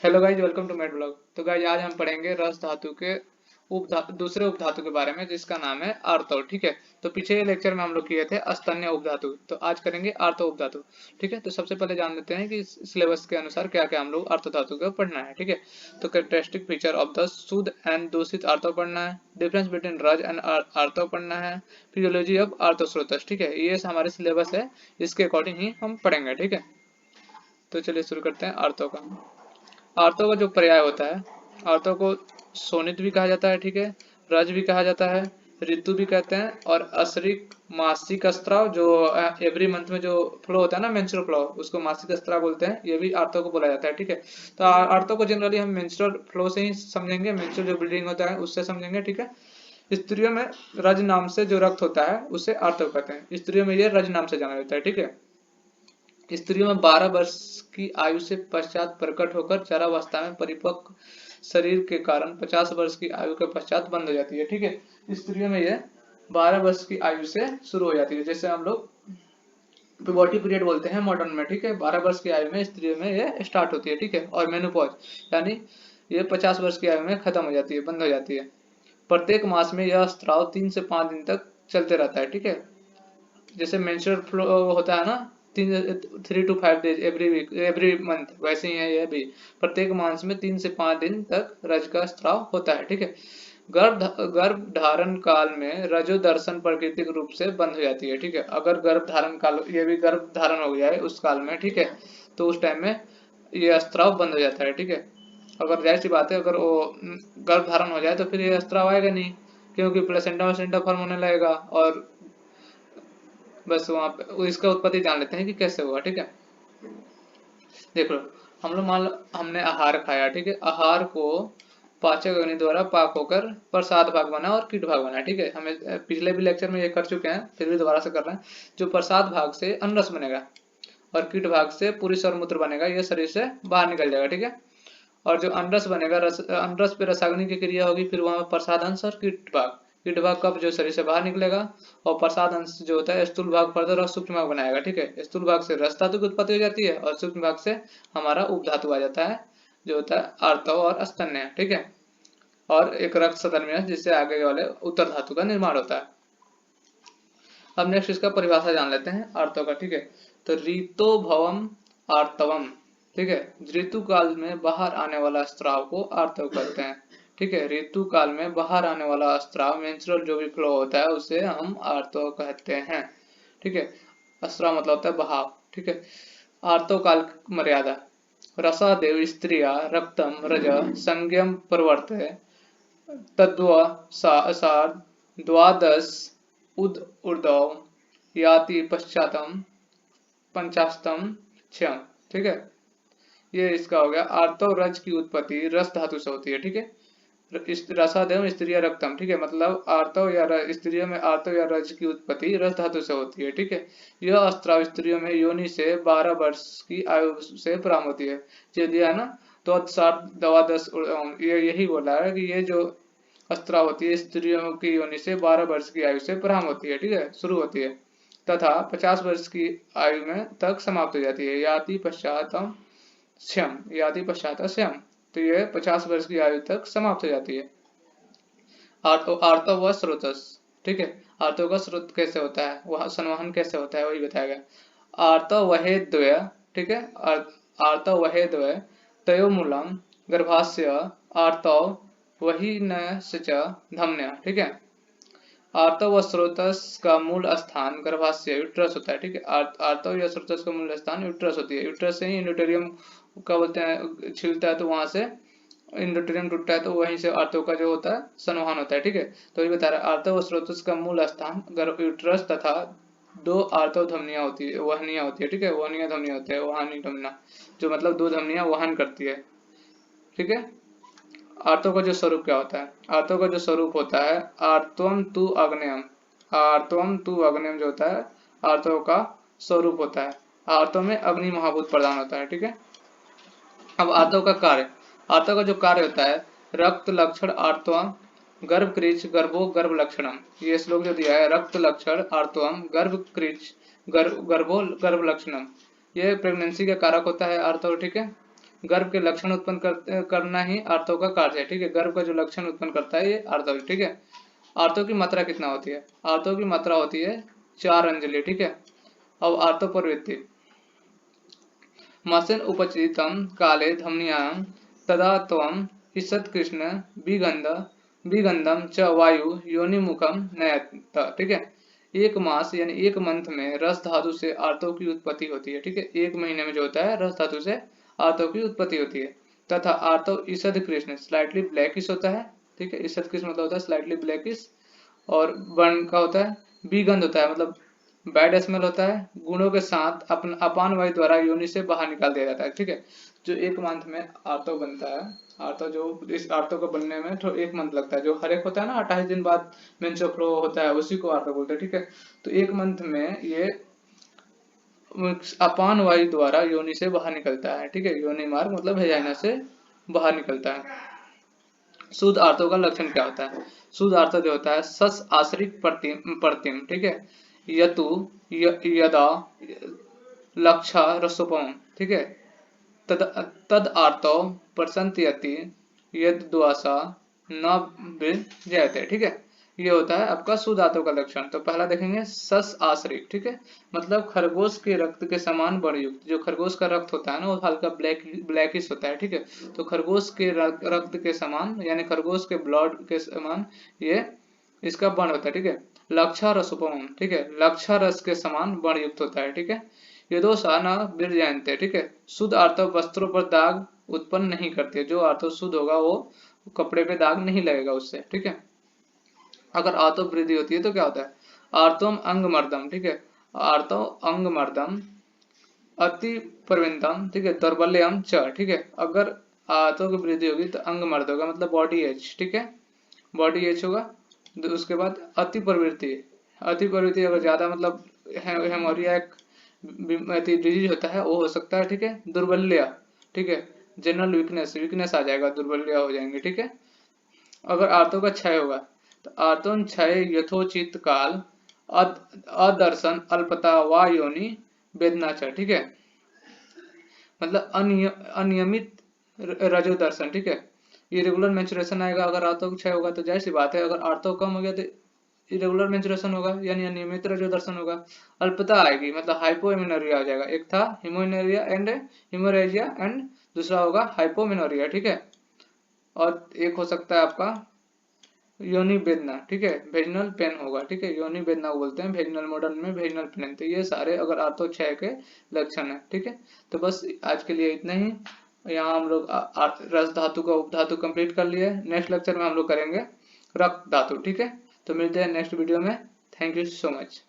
Hello guys, welcome to med blog. तो guys आज हम पढ़ेंगे रस धातु के दूसरे उपधातु के बारे में जिसका नाम है आर्तव। ठीक है। तो पिछले लेक्चर में हम लोग किए थे अस्तन्य उपधातु, तो आज करेंगे आर्तव उपधातु। ठीक है। तो सबसे पहले जान लेते हैं कि सिलेबस के अनुसार क्या क्या हम लोग आर्तव धातु का पढ़ना है। ठीक है। तो कैरेक्टरिस्टिक फीचर ऑफ द शुद्ध एंड दूषित आर्तव पढ़ना है, डिफरेंस बिटवीन रज एंड आर्तव पढ़ना है, फिजियोलॉजी ऑफ आर्तव स्रोतस। ठीक है, ये हमारे सिलेबस है, इसके अकॉर्डिंग ही हम पढ़ेंगे। ठीक है। तो चलिए शुरू करते हैं आर्तव का। आर्तव का जो पर्याय होता है, आर्तव को शोणित भी कहा जाता है। ठीक है। रज भी कहा जाता है, ऋतु भी कहते हैं, और असरिक मासिक स्त्राव जो एवरी मंथ में जो फ्लो होता है ना, मेंस्ट्रुअल फ्लो, उसको मासिक स्त्राव बोलते हैं। ये भी आर्तव को बोला जाता है। ठीक है। तो आर्तव को जनरली हम मेंस्ट्रुअल फ्लो से ही समझेंगे, मेंस्ट्रुअल जो ब्लीडिंग होता है उससे समझेंगे। ठीक है। स्त्रियों में रज नाम से जो रक्त होता है उसे आर्तव कहते हैं। स्त्रियों में ये रज नाम से जाना जाता है। ठीक है। स्त्रियों में 12 वर्ष की आयु से पश्चात प्रकट होकर चरावस्था में परिपक्व शरीर के कारण 50 वर्ष की आयु के पश्चात बंद हो जाती है। ठीक है। स्त्रियों में यह 12 वर्ष की आयु से शुरू हो जाती है, जैसे हम लोग प्यूबर्टी पीरियड बोलते हैं मॉडर्न में। ठीक है। 12 वर्ष की आयु में स्त्रियों में ये स्टार्ट होती है। ठीक है। और मेनोपॉज यानी ये 50 वर्ष की आयु में खत्म हो जाती है, बंद हो जाती है। प्रत्येक मास में यह स्त्राव 3 से 5 दिन तक चलते रहता है। ठीक है। जैसे मेंस्ट्रुअल फ्लो होता है ना, 3 to 5 days every week every month, वैसे ही है ये भी। प्रत्येक मास में 3 से 5 दिन तक रज का स्त्राव होता है। ठीक है। गर्भ धारण काल में रजो दर्शन प्राकृतिक रूप से बंद हो जाती है। ठीक है। अगर गर्भ धारण काल, ये भी गर्भ धारण हो गया है उस काल में, ठीक है, तो उस टाइम में ये स्त्राव बंद हो जाता है। ठीक है। अगर जाहिर सी बात है, अगर वो गर्भ धारण हो जाए तो फिर ये स्त्राव आएगा नहीं, क्योंकि प्लेसेंटा वसेंटा फॉर्म होने लगेगा। और बस वहां पे इसका उत्पत्ति जान लेते हैं कि कैसे हुआ। ठीक है। देख लो, हम लोग मान लो हमने आहार खाया। ठीक है। आहार को पाचक अग्नि द्वारा पाक होकर प्रसाद भाग बना और कीट भाग बना। ठीक है। हमें पिछले भी लेक्चर में ये कर चुके हैं, फिर भी दोबारा से कर रहे हैं। जो प्रसाद भाग से अनरस बनेगा और कीट भाग से पुरुष और मूत्र बनेगा, ये शरीर से बाहर निकल जाएगा। ठीक है। और जो अनरस बनेगा, अनरस पे रसाग्नि की क्रिया होगी, फिर वहां प्रसाद अंश और कीट भाग कब जो शरीर से बाहर निकलेगा। और प्रसाद अंश जो होता है स्थूल भाग फर्दर और सूक्ष्म भाग बनाएगा। ठीक है। स्थूल भाग से रस धातु की उत्पत्ति हो जाती है और सूक्ष्म भाग से हमारा उपधातु आ जाता है, जो होता है आर्तव और स्तन्य। ठीक है। और एक रक्त सतन्य जिससे आगे वाले उत्तर धातु का निर्माण होता है। अब नेक्स्ट इसका परिभाषा जान लेते हैं आर्तव का। ठीक है। तो रीतो भवम आर्तवम। ठीक है। ऋतु काल में बाहर आने वाला स्त्राव को आर्तव कहते हैं। ठीक है। ऋतु काल में बाहर आने वाला स्त्राव, मेंस्ट्रुअल जो भी फ्लो होता है, उसे हम आर्तव कहते हैं। ठीक है। स्त्राव मतलब होता है बहाव। ठीक है। आर्तव काल मर्यादा, रसादेव स्त्रिया रक्तम रज संज्ञम प्रवर्ते तद्वासार द्वादश उद ऊर्ध्व याति पश्चातम पंचाशतम क्षम। ठीक है। ये इसका हो गया। आर्तव रज की उत्पत्ति रस धातु से होती है। ठीक है। रसादेव स्त्रिय रक्तम। ठीक है। मतलब आर्तव या स्त्रियों में आर्तव या रज की उत्पत्ति रस धातु से होती है। ठीक है। यह स्त्राव स्त्रियों में योनि से 12 वर्ष की आयु से प्रारंभ होती है, जो दिया है ना। तो सात दवा दस, ये यही बोला है कि ये जो अस्त्रा होती है स्त्रियों की योनि से 12 वर्ष की आयु से प्रारंभ होती है। ठीक है, शुरू होती है, तथा 50 वर्ष की आयु में तक समाप्त हो जाती है। याति पश्चातम श्यम, याति पश्चात श्यम। तो ये 50 वर्ष की आयु तक समाप्त हो जाती है। आर्तव व स्रोतस। ठीक है। आर्तव का स्रोत कैसे होता है, वह संवहन कैसे होता है, वही बताया गया। आर्तव वहे द्वय। ठीक है। आर्तव वहे द्वय तयो मूलम गर्भास्य आर्तव वही न च धमन्य। ठीक है। आर्तव व स्रोतस का मूल स्थान गर्भाशय यूट्रस होता है। ठीक है। आर्तव या स्रोतस का मूल स्थान यूट्रस होती है। यूट्रस से ही इंडोटेरियम का बोलते हैं छिलता है, तो वहां से इंडोटेरियम टूटता है, तो वहीं से आर्तव का जो होता है संवहन होता है। ठीक है। तो ये बता रहा है आर्तव व स्रोतस का मूल स्थान यूट्रस तथा दो आर्तव धमनियां होती है, वहनियां होती है। ठीक है। वहनिया धमनियां होती है, वहानी धमना, जो मतलब दो धमनियां वहन करती है। ठीक है। आर्तव का जो स्वरूप क्या होता है, आर्तव का जो स्वरूप होता है आर्तवम तु अग्नेयम। आर्तवम तु अग्नेयम जो होता है आर्तव का स्वरूप होता है। आर्तव में अग्नि महाभूत प्रदान होता है। ठीक है। अब आर्तव का कार्य, आर्तव का जो कार्य होता है रक्त लक्षण आर्तवम गर्भ क्रीच गर्भो गर्भ लक्षणम। ये श्लोक जो दिया है, रक्त लक्षण आर्तवम गर्भ क्रीच गर्भो गर्भ लक्षणम, ये प्रेगनेंसी का कारक होता है आर्तव। ठीक है। गर्भ के लक्षण उत्पन्न करना ही आर्तव का कार्य है, ठीक है। गर्भ का जो लक्षण उत्पन्न करता है ये आर्तव है, ठीक है। आर्तव की मात्रा कितना होती है? आर्तव की मात्रा होती है 4 अंजलि, ठीक है। अब आर्तव प्रवृत्ति, मसन उपचितम काले धमनियां तदा त्वं ईषत्कृष्ण विगंधम च वायु योनिमुखम नयत, ठीक है। एक मास यानी एक मंथ में रस धातु से आर्तव की उत्पत्ति होती है, ठीक है। एक महीने में जो होता है रस धातु से आर्तव की उत्पत्ति होती है। तथा आर्तव ईषद कृष्ण स्लाइटली ब्लैकिश होता है, ठीक है। ईषद कृष्ण मतलब होता है स्लाइटली ब्लैकिश, और वर्ण का होता है विगंध होता है मतलब बैड स्मेल होता है। गुणों के साथ अपन अपान वायु द्वारा योनि से बाहर निकाल दिया जाता है, ठीक है। जो एक मंथ में आर्तव बनता है, आर्तव जो इस आर्तव को बनने में तो एक मंथ लगता है। जो हर एक होता है ना 28 दिन बाद मेंस्ट्रुअल फ्लो होता है, उसी को आर्तव बोलते हैं, ठीक है। तो एक मंथ में ये अपान वायु द्वारा योनि से बाहर निकलता है, ठीक है। योनि मार्ग मतलब वेजाइना से बाहर निकलता है। शुद्ध आर्तव का लक्षण क्या होता है? शुद्ध आर्तव जो होता है सस आश्रित प्रतिम, ठीक है। यतु यदा लक्षा रसोपम, ठीक है। तद आर्तव प्रसंत्यति यद द्वासा न विजयते, ठीक है। ये होता है आपका शुद्ध आर्तव का लक्षण। तो पहला देखेंगे सस आश्रित, ठीक है। मतलब खरगोश के रक्त के समान वर्णयुक्त। जो खरगोश का रक्त होता है ना वो हल्का ब्लैकिश होता है, ठीक है। तो खरगोश के रक्त के समान यानी खरगोश के ब्लड के समान ये इसका वर्ण होता है, ठीक है। लक्षा रसोपम, ठीक है। लक्षा रस के समान वर्णयुक्त होता है, ठीक है। यदोषा न विरजायन्ते, ठीक है। शुद्ध आर्तव वस्त्रों पर दाग उत्पन्न नहीं करते। जो आर्तव शुद्ध होगा वो कपड़े पे दाग नहीं लगेगा उससे, ठीक है। अगर आर्तव वृद्धि होती है तो क्या होता है? आर्तवम अंग मर्दम, ठीक है। आर्तव अंग मर्दम अति प्रविंदम, ठीक है। दौर्बल्यम च, ठीक है। अगर आर्तव की वृद्धि होगी तो अंग मर्द होगा मतलब बॉडी एज, ठीक है। बॉडी एज होगा। तो उसके बाद अति प्रवृत्ति, अति प्रवृत्ति अगर ज्यादा मतलब हेमोरिया एक डिजीज होता है वो हो सकता है, ठीक है। दुर्बल्य, ठीक है। जनरल वीकनेस, वीकनेस आ जाएगा, दुर्बल्य हो जाएंगे, ठीक है। अगर आर्तव का क्षय होगा तो आर्तव क्षय यथोचित काल अदर्शन अल्पता व योनि वेदना च, ठीक है। मतलब अनियमित रजो दर्शन, ठीक है। इरेगुलर मेंस्ट्रुएशन आएगा अगर आर्तव क्षय होगा तो जाहिर सी बात है। अगर आर्तव कम हो गया तो इरेगुलर मेंस्ट्रुएशन होगा यानी अनियमित रजो दर्शन होगा। अल्पता आएगी मतलब हाइपोइमेनोरिया आ जाएगा। एक था हिमोइनेरिया एंड हिमोरेजिया एंड दूसरा होगा हाइपोमेनोरिया, ठीक है। और एक हो सकता है आपका योनि वेदना, ठीक है। वेजिनल पेन होगा, ठीक है। योनि वेदना को बोलते हैं वेजिनल, मॉडर्न में वेजिनल पेन। तो ये सारे अगर आर्तव क्षय के लक्षण है, ठीक है। तो बस आज के लिए इतना ही। यहाँ हम लोग रस धातु का उपधातु कंप्लीट कर लिए। नेक्स्ट लेक्चर में हम लोग करेंगे रक्त धातु, ठीक है। तो मिलते हैं नेक्स्ट वीडियो में। Thank you so much.